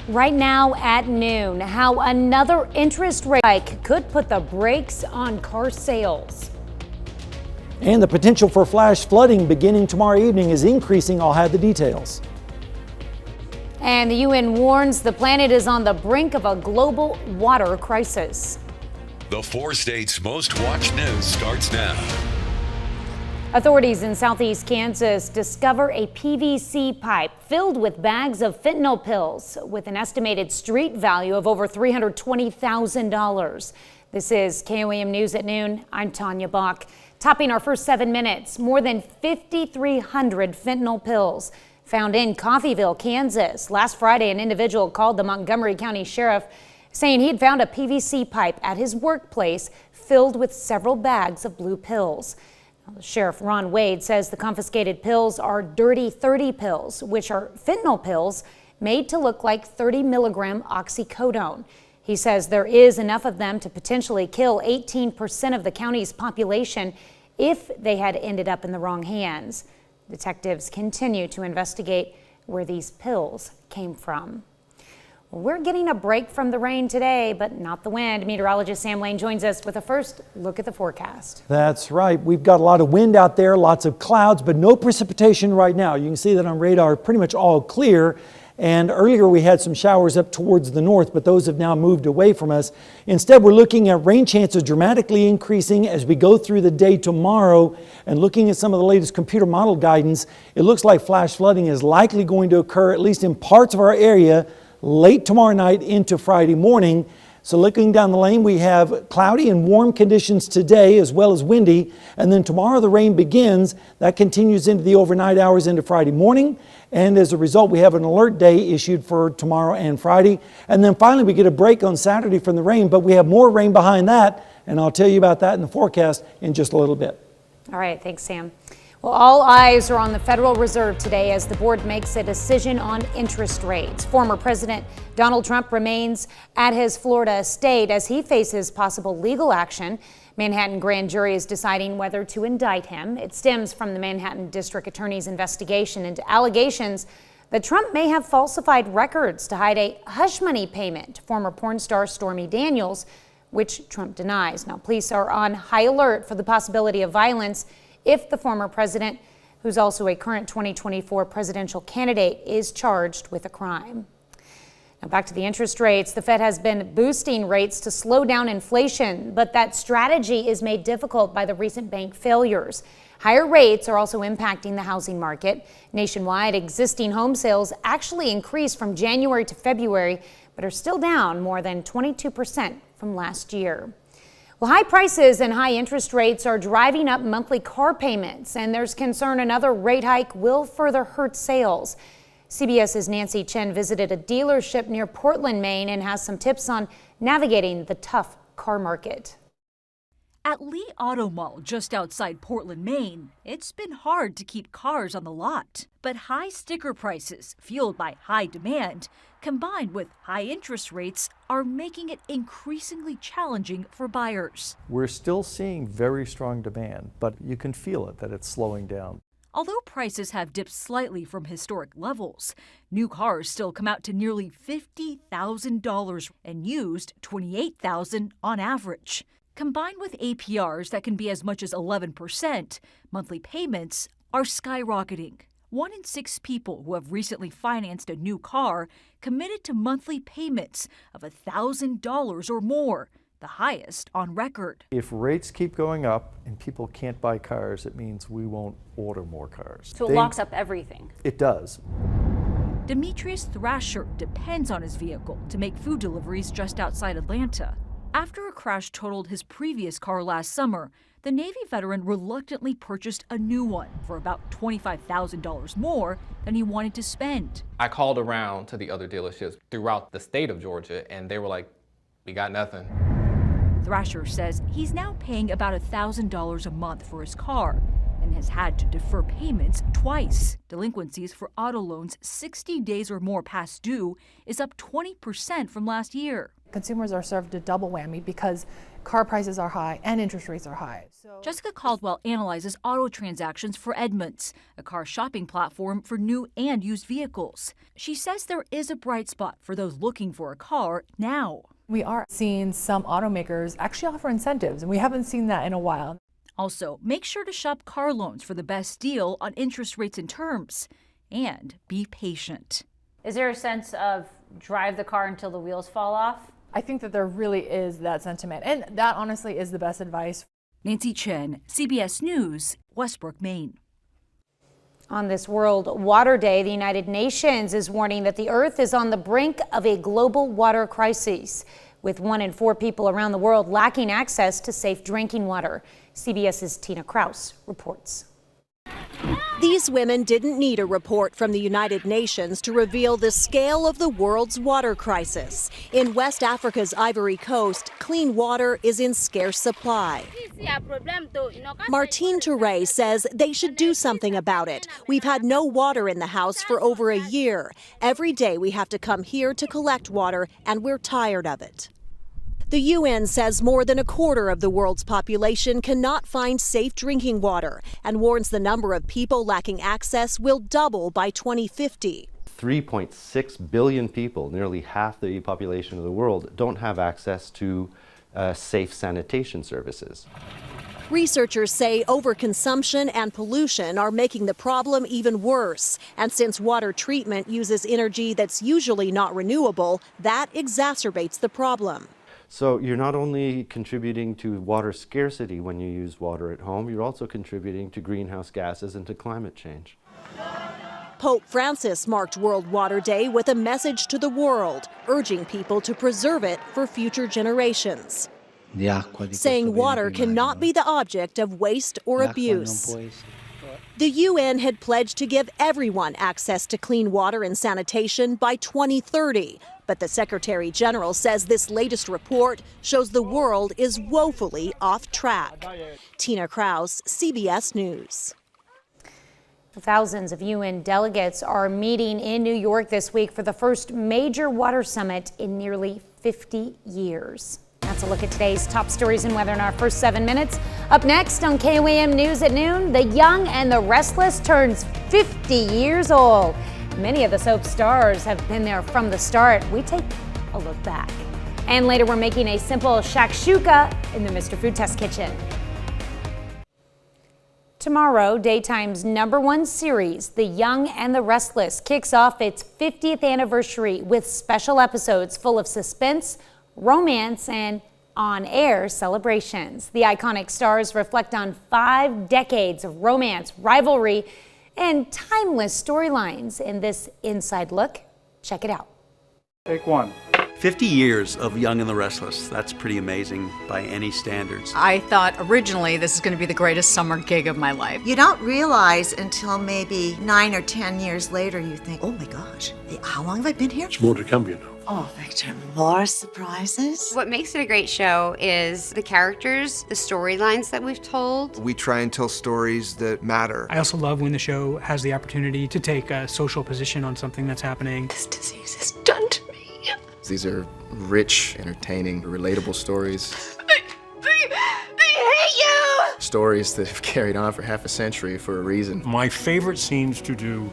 Right now at noon, how another interest rate hike could put the brakes on car sales. And the potential for flash flooding beginning tomorrow evening is increasing. I'll have the details. And the UN warns the planet is on the brink of a global water crisis. The 4 states' most watched news starts now. Authorities in southeast Kansas discover a PVC pipe filled with bags of fentanyl pills with an estimated street value of over $320,000. This is KOAM News at noon. I'm Tanya Bach. Topping our first 7 minutes, more than 5,300 fentanyl pills found in Coffeyville, Kansas. Last Friday, an individual called the Montgomery County Sheriff saying he'd found a PVC pipe at his workplace filled with several bags of blue pills. Sheriff Ron Wade says the confiscated pills are Dirty 30 pills, which are fentanyl pills made to look like 30 milligram oxycodone. He says there is enough of them to potentially kill 18% of the county's population if they had ended up in the wrong hands. Detectives continue to investigate where these pills came from. We're getting a break from the rain today, but not the wind. Meteorologist Sam Lane joins us with a first look at the forecast. That's right. We've got a lot of wind out there, lots of clouds, but no precipitation right now. You can see that on radar, pretty much all clear. And earlier we had some showers up towards the north, but those have now moved away from us. Instead, we're looking at rain chances dramatically increasing as we go through the day tomorrow. And looking at some of the latest computer model guidance, it looks like flash flooding is likely going to occur, at least in parts of our area, late tomorrow night into Friday morning. So looking down the lane, we have cloudy and warm conditions today as well as windy. And then tomorrow the rain begins. That continues into the overnight hours into Friday morning. And as a result, we have an alert day issued for tomorrow and Friday. And then finally we get a break on Saturday from the rain, but we have more rain behind that. And I'll tell you about that in the forecast in just a little bit. All right, thanks, Sam. Well, all eyes are on the Federal Reserve today as the board makes a decision on interest rates. Former President Donald Trump remains at his Florida estate as he faces possible legal action. Manhattan grand jury is deciding whether to indict him. It stems from the Manhattan District Attorney's investigation into allegations that Trump may have falsified records to hide a hush money payment to former porn star Stormy Daniels, which Trump denies. Now, police are on high alert for the possibility of violence if the former president, who's also a current 2024 presidential candidate, is charged with a crime. Now back to the interest rates. The Fed has been boosting rates to slow down inflation, but that strategy is made difficult by the recent bank failures. Higher rates are also impacting the housing market. Nationwide, existing home sales actually increased from January to February, but are still down more than 22% from last year. Well, high prices and high interest rates are driving up monthly car payments, and there's concern another rate hike will further hurt sales. CBS's Nancy Chen visited a dealership near Portland, Maine, and has some tips on navigating the tough car market. At Lee Auto Mall, just outside Portland, Maine, it's been hard to keep cars on the lot. But high sticker prices, fueled by high demand, combined with high interest rates, are making it increasingly challenging for buyers. We're still seeing very strong demand, but you can feel it that it's slowing down. Although prices have dipped slightly from historic levels, new cars still come out to nearly $50,000 and used $28,000 on average. Combined with APRs that can be as much as 11%, monthly payments are skyrocketing. 1 in 6 people who have recently financed a new car committed to monthly payments of $1,000 or more, the highest on record. If rates keep going up and people can't buy cars, it means we won't order more cars. So it locks up everything. It does. Demetrius Thrasher depends on his vehicle to make food deliveries just outside Atlanta. After a crash totaled his previous car last summer, the Navy veteran reluctantly purchased a new one for about $25,000 more than he wanted to spend. I called around to the other dealerships throughout the state of Georgia, and they were like, we got nothing. Thrasher says he's now paying about $1,000 a month for his car and has had to defer payments twice. Delinquencies for auto loans 60 days or more past due is up 20% from last year. Consumers are served a double whammy because car prices are high and interest rates are high. Jessica Caldwell analyzes auto transactions for Edmunds, a car shopping platform for new and used vehicles. She says there is a bright spot for those looking for a car now. We are seeing some automakers actually offer incentives, and we haven't seen that in a while. Also, make sure to shop car loans for the best deal on interest rates and terms, and be patient. Is there a sense of drive the car until the wheels fall off? I think that there really is that sentiment, and that honestly is the best advice. Nancy Chen, CBS News, Westbrook, Maine. On this World Water Day, the United Nations is warning that the Earth is on the brink of a global water crisis, with 1 in 4 people around the world lacking access to safe drinking water. CBS's Tina Kraus reports. These women didn't need a report from the United Nations to reveal the scale of the world's water crisis. In West Africa's Ivory Coast, clean water is in scarce supply. Martine Touré says they should do something about it. We've had no water in the house for over a year. Every day we have to come here to collect water, and we're tired of it. The UN says more than a quarter of the world's population cannot find safe drinking water and warns the number of people lacking access will double by 2050. 3.6 billion people, nearly half the population of the world, don't have access to safe sanitation services. Researchers say overconsumption and pollution are making the problem even worse. And since water treatment uses energy that's usually not renewable, that exacerbates the problem. So you're not only contributing to water scarcity when you use water at home, you're also contributing to greenhouse gases and to climate change. Pope Francis marked World Water Day with a message to the world, urging people to preserve it for future generations, saying water cannot be the object of waste or abuse. The UN had pledged to give everyone access to clean water and sanitation by 2030. But the Secretary General says this latest report shows the world is woefully off track. Tina Kraus, CBS News. Thousands of UN delegates are meeting in New York this week for the first major water summit in nearly 50 years. That's a look at today's top stories and weather in our first 7 minutes. Up next on KOAM News at noon, The Young and the Restless turns 50 years old. Many of the soap stars have been there from the start. We take a look back. And later we're making a simple shakshuka in the Mr. Food Test kitchen. Tomorrow, Daytime's #1 series, The Young and the Restless, kicks off its 50th anniversary with special episodes full of suspense, romance, and on-air celebrations. The iconic stars reflect on 5 decades of romance, rivalry, and timeless storylines in this inside look. Check it out. Take 1. 50 years of Young and the Restless. That's pretty amazing by any standards. I thought originally this is going to be the greatest summer gig of my life. You don't realize until maybe 9 or 10 years later, you think, oh my gosh, how long have I been here? It's more to come, you know. Oh, Victor, more surprises? What makes it a great show is the characters, the storylines that we've told. We try and tell stories that matter. I also love when the show has the opportunity to take a social position on something that's happening. This disease is done to me. These are rich, entertaining, relatable stories. I hate you! Stories that have carried on for half a century for a reason. My favorite scenes to do,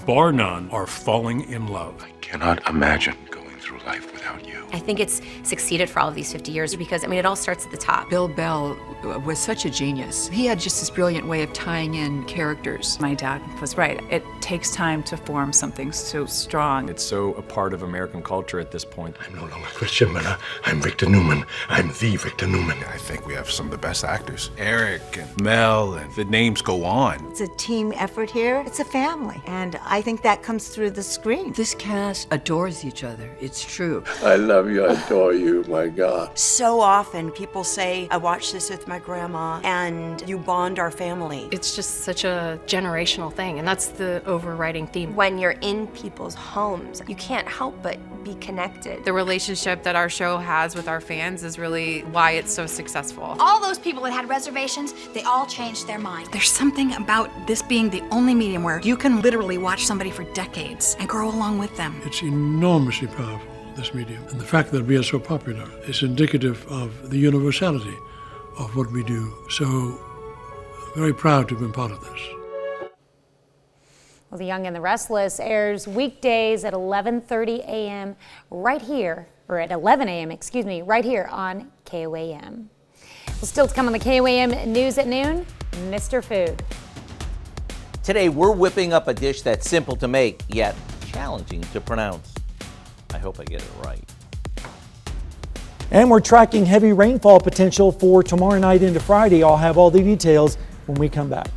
bar none, are falling in love. I cannot imagine going through life without you. I think it's succeeded for all of these 50 years because, I mean, it all starts at the top. Bill Bell was such a genius. He had just this brilliant way of tying in characters. My dad was right. It takes time to form something so strong. It's so a part of American culture at this point. I'm no longer Christian Miller. I'm Victor Newman. I'm the Victor Newman. I think we have some of the best actors. Eric and Mel, and the names go on. It's a team effort here. It's a family. And I think that comes through the screen. This cast adores each other. It's true. I love you. I adore you. My God. So often people say, I watched this with my grandma, and you bond our family. It's just such a generational thing, and that's the overriding theme. When you're in people's homes, you can't help but be connected. The relationship that our show has with our fans is really why it's so successful. All those people that had reservations, they all changed their mind. There's something about this being the only medium where you can literally watch somebody for decades and grow along with them. It's enormously powerful. this medium. And the fact that we are so popular is indicative of the universality of what we do. So, very proud to have been part of this. Well, The Young and the Restless airs weekdays at 11:30 a.m. right here, or at 11 a.m., excuse me, right here on KOAM. Well, still to come on the KOAM News at noon, Mr. Food. Today, we're whipping up a dish that's simple to make, yet challenging to pronounce. I hope I get it right. And we're tracking heavy rainfall potential for tomorrow night into Friday. I'll have all the details when we come back.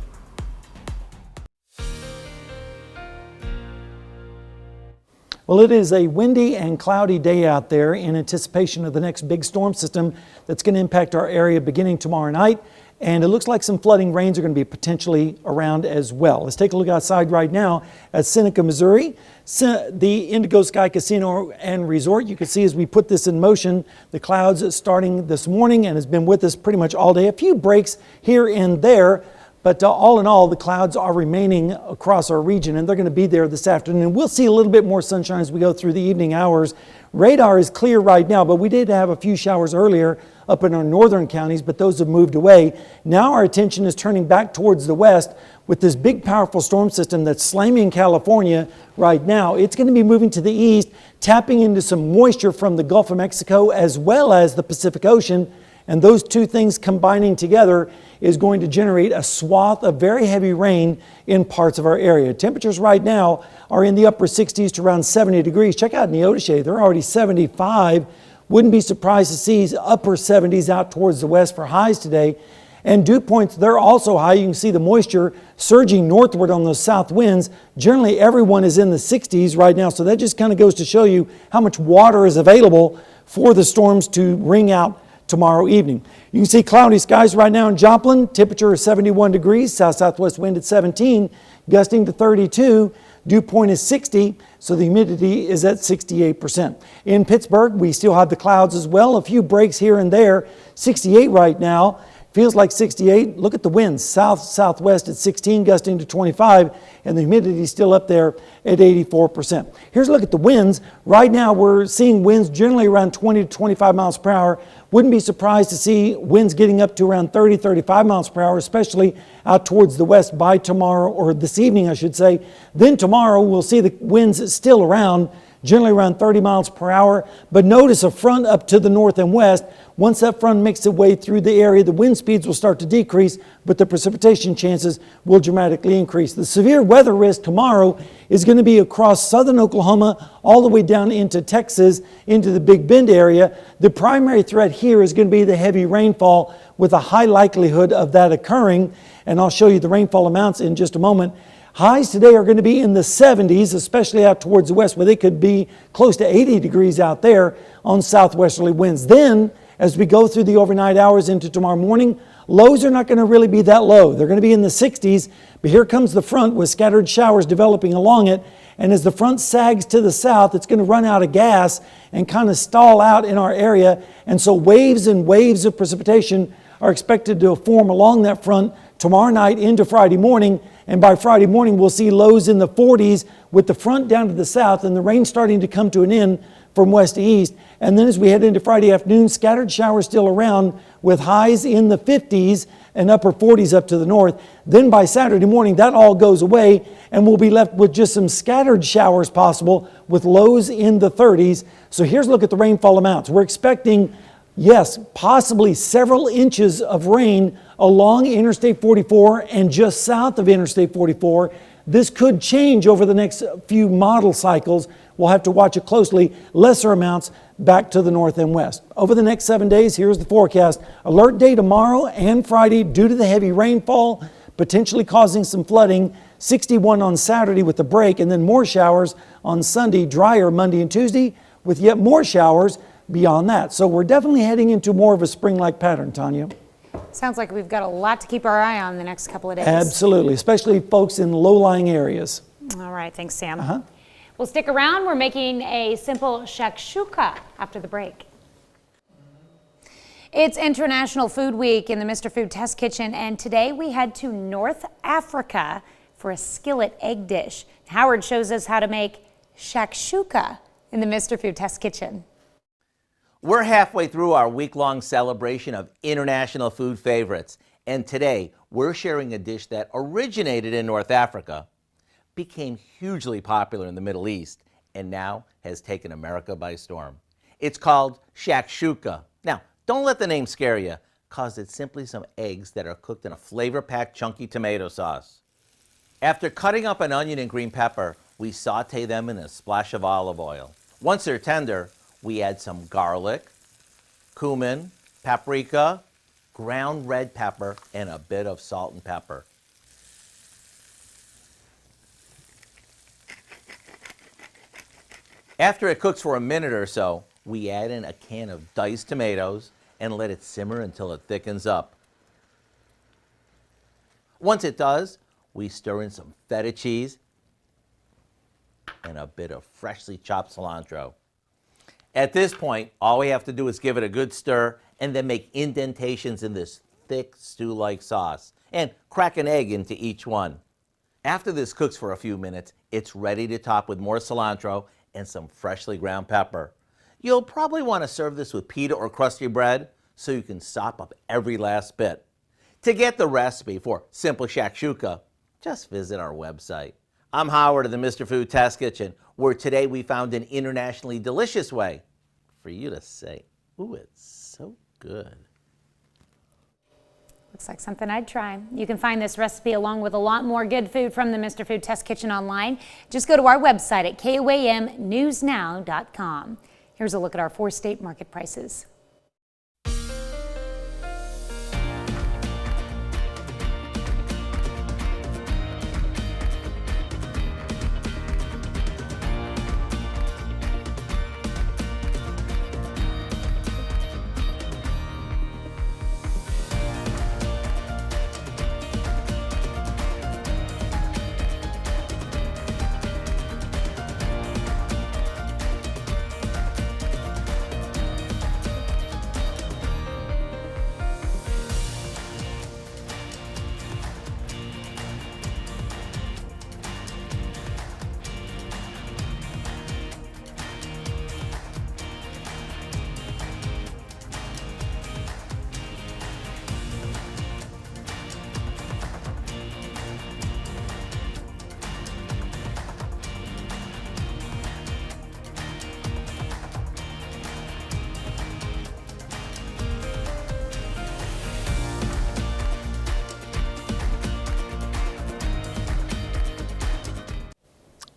Well, it is a windy and cloudy day out there in anticipation of the next big storm system that's going to impact our area beginning tomorrow night. And it looks like some flooding rains are going to be potentially around as well. Let's take a look outside right now at Seneca, Missouri. The Indigo Sky Casino and Resort. You can see as we put this in motion, the clouds starting this morning and has been with us pretty much all day. A few breaks here and there, but all in all, the clouds are remaining across our region and they're going to be there this afternoon. We'll see a little bit more sunshine as we go through the evening hours. Radar is clear right now, but we did have a few showers earlier up in our northern counties, but those have moved away. Now our attention is turning back towards the west with this big powerful storm system that's slamming California right now. It's going to be moving to the east, tapping into some moisture from the Gulf of Mexico as well as the Pacific Ocean. And those two things combining together is going to generate a swath of very heavy rain in parts of our area. Temperatures right now are in the upper 60s to around 70 degrees. Check out Neodesha, they're already 75. Wouldn't be surprised to see upper 70s out towards the west for highs today. And dew points, they're also high. You can see the moisture surging northward on those south winds. Generally, everyone is in the 60s right now, so that just kind of goes to show you how much water is available for the storms to wring out tomorrow evening. You can see cloudy skies right now in Joplin. Temperature is 71 degrees, south-southwest wind at 17, gusting to 32. Dew point is 60, so the humidity is at 68%. In Pittsburgh, we still have the clouds as well. A few breaks here and there. 68 right now. Feels like 68. Look at the winds. South-southwest at 16, gusting to 25, and the humidity is still up there at 84%. Here's a look at the winds. Right now, we're seeing winds generally around 20 to 25 miles per hour. Wouldn't be surprised to see winds getting up to around 30, 35 miles per hour, especially out towards the west by tomorrow, or this evening, I should say. Then tomorrow, we'll see the winds still around, generally around 30 miles per hour. But notice a front up to the north and west. Once that front makes its way through the area, the wind speeds will start to decrease, but the precipitation chances will dramatically increase. The severe weather risk tomorrow is going to be across southern Oklahoma, all the way down into Texas, into the Big Bend area. The primary threat here is going to be the heavy rainfall, with a high likelihood of that occurring. And I'll show you the rainfall amounts in just a moment. Highs today are going to be in the 70s, especially out towards the west, where they could be close to 80 degrees out there on southwesterly winds. Then, as we go through the overnight hours into tomorrow morning, lows are not going to really be that low. They're going to be in the 60s, but here comes the front with scattered showers developing along it. And as the front sags to the south, it's going to run out of gas and kind of stall out in our area. And so waves and waves of precipitation are expected to form along that front tomorrow night into Friday morning. And by Friday morning, we'll see lows in the 40s with the front down to the south and the rain starting to come to an end from west to east. And then as we head into Friday afternoon, scattered showers still around with highs in the 50s and upper 40s up to the north. Then by Saturday morning, that all goes away and we'll be left with just some scattered showers possible with lows in the 30s. So here's a look at the rainfall amounts. We're expecting, yes, possibly several inches of rain along Interstate 44 and just south of Interstate 44. This could change over the next few model cycles. We'll have to watch it closely. Lesser amounts back to the north and west. Over the next 7 days, here's the forecast. Alert day tomorrow and Friday due to the heavy rainfall, potentially causing some flooding. 61 on Saturday with a break, and then more showers on Sunday, drier Monday and Tuesday, with yet more showers beyond that. So we're definitely heading into more of a spring-like pattern, Tanya. Sounds like we've got a lot to keep our eye on the next couple of days. Absolutely, especially folks in low-lying areas. All right, thanks, Sam. Well, stick around. We're making a simple shakshuka after the break. It's International Food Week in the Mr. Food Test Kitchen, and today we head to North Africa for a skillet egg dish. Howard shows us how to make shakshuka in the Mr. Food Test Kitchen. We're halfway through our week-long celebration of international food favorites, and today we're sharing a dish that originated in North Africa, became hugely popular in the Middle East, and now has taken America by storm. It's called shakshuka. Now, don't let the name scare you, cause it's simply some eggs that are cooked in a flavor-packed chunky tomato sauce. After cutting up an onion and green pepper, we saute them in a splash of olive oil. Once they're tender, we add some garlic, cumin, paprika, ground red pepper, and a bit of salt and pepper. After it cooks for a minute or so, we add in a can of diced tomatoes and let it simmer until it thickens up. Once it does, we stir in some feta cheese and a bit of freshly chopped cilantro. At this point, all we have to do is give it a good stir and then make indentations in this thick stew-like sauce and crack an egg into each one. After this cooks for a few minutes, it's ready to top with more cilantro and some freshly ground pepper. You'll probably want to serve this with pita or crusty bread so you can sop up every last bit. To get the recipe for simple shakshuka, just visit our website. I'm Howard of the Mr. Food Test Kitchen, where today we found an internationally delicious way for you to say, ooh, it's so good. Looks like something I'd try. You can find this recipe along with a lot more good food from the Mr. Food Test Kitchen online. Just go to our website at KOAMnewsnow.com. Here's a look at our 4 state market prices.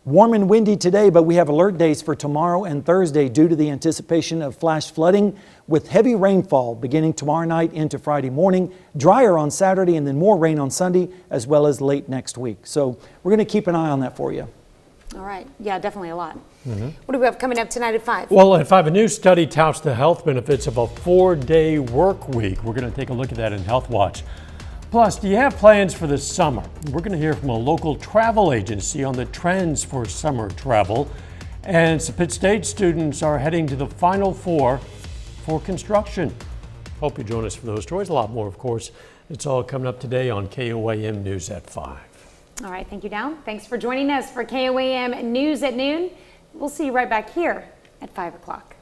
Warm and windy today, but we have alert days for tomorrow and Thursday due to the anticipation of flash flooding with heavy rainfall beginning tomorrow night into Friday morning, drier on Saturday, and then more rain on Sunday as well as late next week. So we're going to keep an eye on that for you. All right. Yeah, definitely a lot. What do we have coming up tonight at 5? Well, at 5, a new study touts the health benefits of a 4-day work week. We're going to take a look at that in Health Watch. Plus, do you have plans for the summer? We're going to hear from a local travel agency on the trends for summer travel. And some Pitt State students are heading to the Final Four for construction. Hope you join us for those stories. A lot more, of course. It's all coming up today on KOAM News at 5. All right. Thank you, Down. Thanks for joining us for KOAM News at noon. We'll see you right back here at 5 o'clock.